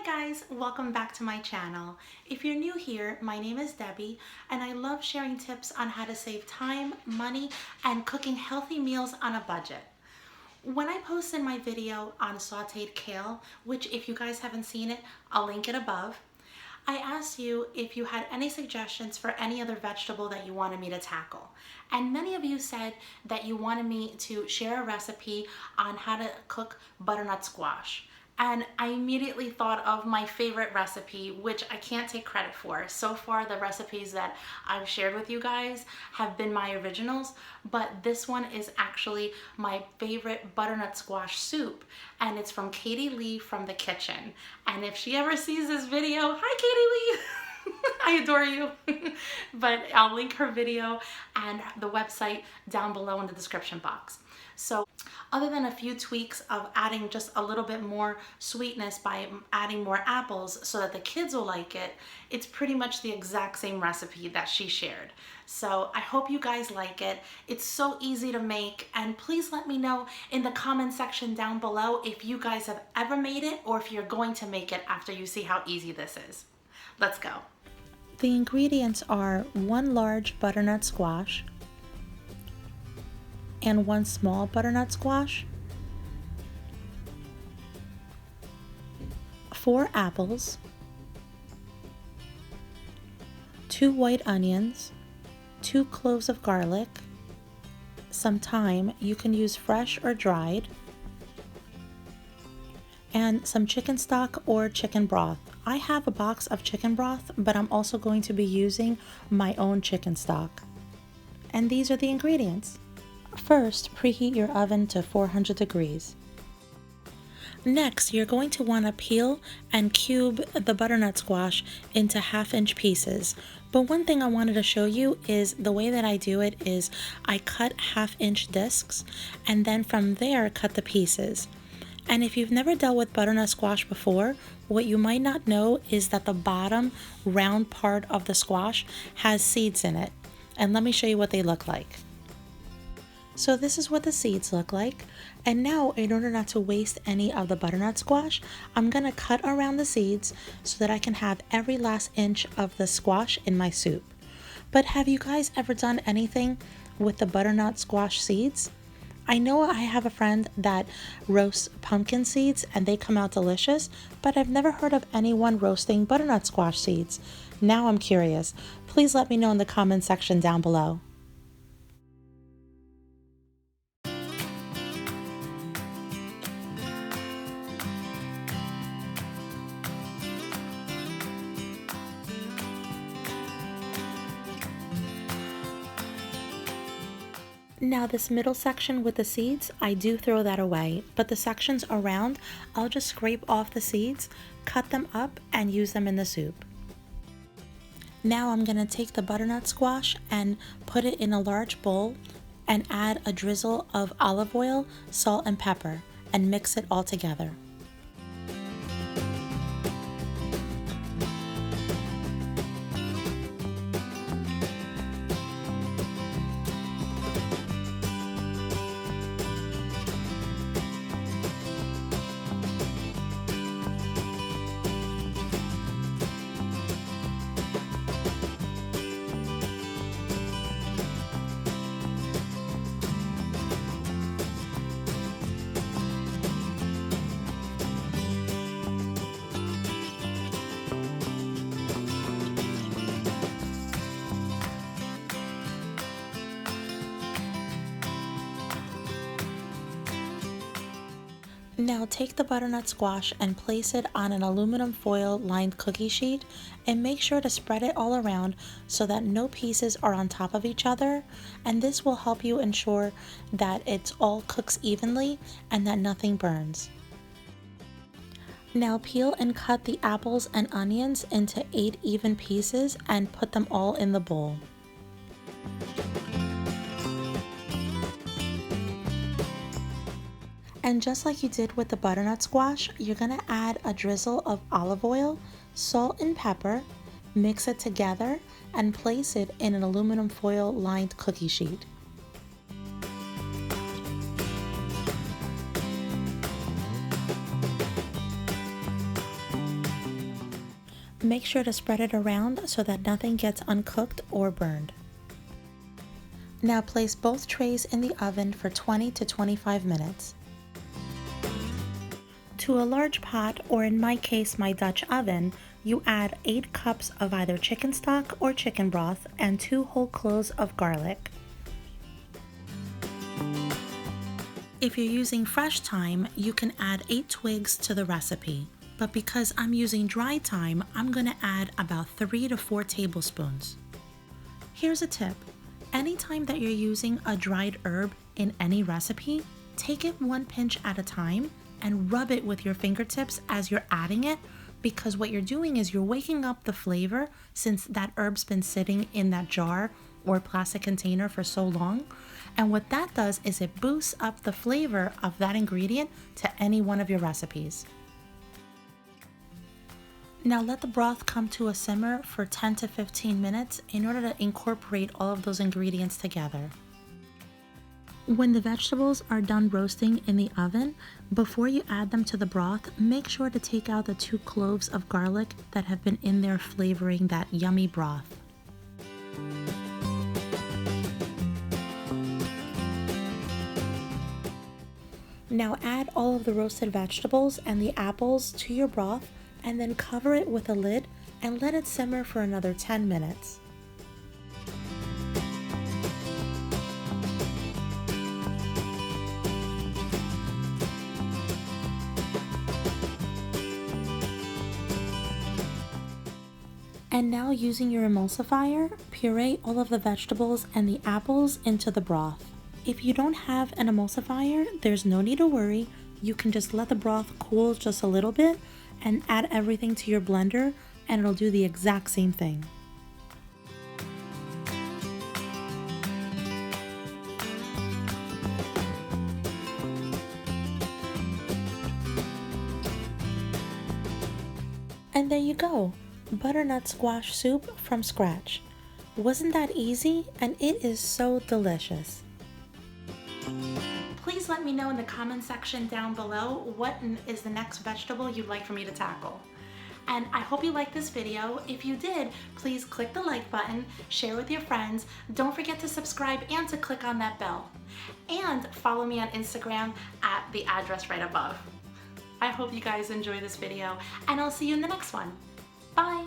Hi guys, welcome back to my channel. If you're new here, my name is Debbie and I love sharing tips on how to save time, money, and cooking healthy meals on a budget. When I posted my video on sauteed kale, which if you guys haven't seen it, I'll link it above, I asked you if you had any suggestions for any other vegetable that you wanted me to tackle. And many of you said that you wanted me to share a recipe on how to cook butternut squash. And I immediately thought of my favorite recipe, which I can't take credit for. So far, the recipes that I've shared with you guys have been my originals, but this one is actually my favorite butternut squash soup. And it's from Katie Lee from The Kitchen. And if she ever sees this video, hi Katie Lee! I adore you. But I'll link her video and the website down below in the description box. So other than a few tweaks of adding just a little bit more sweetness by adding more apples so that the kids will like it, it's pretty much the exact same recipe that she shared. So I hope you guys like it. It's so easy to make, and please let me know in the comment section down below if you guys have ever made it or if you're going to make it after you see how easy this is. Let's go. The ingredients are 1 large butternut squash and 1 small butternut squash, 4 apples, 2 white onions, 2 cloves of garlic, some thyme, you can use fresh or dried, and some chicken stock or chicken broth. I have a box of chicken broth, but I'm also going to be using my own chicken stock. And these are the ingredients. First, preheat your oven to 400 degrees. Next, you're going to want to peel and cube the butternut squash into 1/2-inch pieces. But one thing I wanted to show you is the way that I do it is I cut 1/2-inch discs and then from there cut the pieces. And if you've never dealt with butternut squash before, what you might not know is that the bottom round part of the squash has seeds in it. And let me show you what they look like. So this is what the seeds look like. And now, in order not to waste any of the butternut squash, I'm gonna cut around the seeds so that I can have every last inch of the squash in my soup. But have you guys ever done anything with the butternut squash seeds? I know I have a friend that roasts pumpkin seeds and they come out delicious, but I've never heard of anyone roasting butternut squash seeds. Now I'm curious. Please let me know in the comment section down below. Now this middle section with the seeds, I do throw that away, but the sections around, I'll just scrape off the seeds, cut them up, and use them in the soup. Now I'm gonna take the butternut squash and put it in a large bowl and add a drizzle of olive oil, salt, and pepper, and mix it all together. Now take the butternut squash and place it on an aluminum foil lined cookie sheet and make sure to spread it all around so that no pieces are on top of each other, and this will help you ensure that it all cooks evenly and that nothing burns. Now peel and cut the apples and onions into 8 even pieces and put them all in the bowl. And just like you did with the butternut squash, you're gonna add a drizzle of olive oil, salt and pepper, mix it together, and place it in an aluminum foil lined cookie sheet. Make sure to spread it around so that nothing gets uncooked or burned. Now place both trays in the oven for 20 to 25 minutes. To a large pot, or in my case my Dutch oven, you add 8 cups of either chicken stock or chicken broth and 2 whole cloves of garlic. If you're using fresh thyme, you can add 8 twigs to the recipe, but because I'm using dry thyme, I'm going to add about 3 to 4 tablespoons. Here's a tip. Anytime that you're using a dried herb in any recipe, take it 1 pinch at a time and rub it with your fingertips as you're adding it, because what you're doing is you're waking up the flavor since that herb's been sitting in that jar or plastic container for so long. And what that does is it boosts up the flavor of that ingredient to any one of your recipes. Now let the broth come to a simmer for 10 to 15 minutes in order to incorporate all of those ingredients together. When the vegetables are done roasting in the oven, before you add them to the broth, make sure to take out the 2 cloves of garlic that have been in there flavoring that yummy broth. Now add all of the roasted vegetables and the apples to your broth and then cover it with a lid and let it simmer for another 10 minutes. And now using your emulsifier, puree all of the vegetables and the apples into the broth. If you don't have an emulsifier, there's no need to worry. You can just let the broth cool just a little bit and add everything to your blender and it'll do the exact same thing. And there you go, butternut squash soup from scratch. Wasn't that easy? And it is so delicious. Please let me know in the comment section down below what is the next vegetable you'd like for me to tackle. And I hope you liked this video. If you did, please click the like button, share with your friends. Don't forget to subscribe and to click on that bell. And follow me on Instagram at the address right above. I hope you guys enjoy this video and I'll see you in the next one. Bye.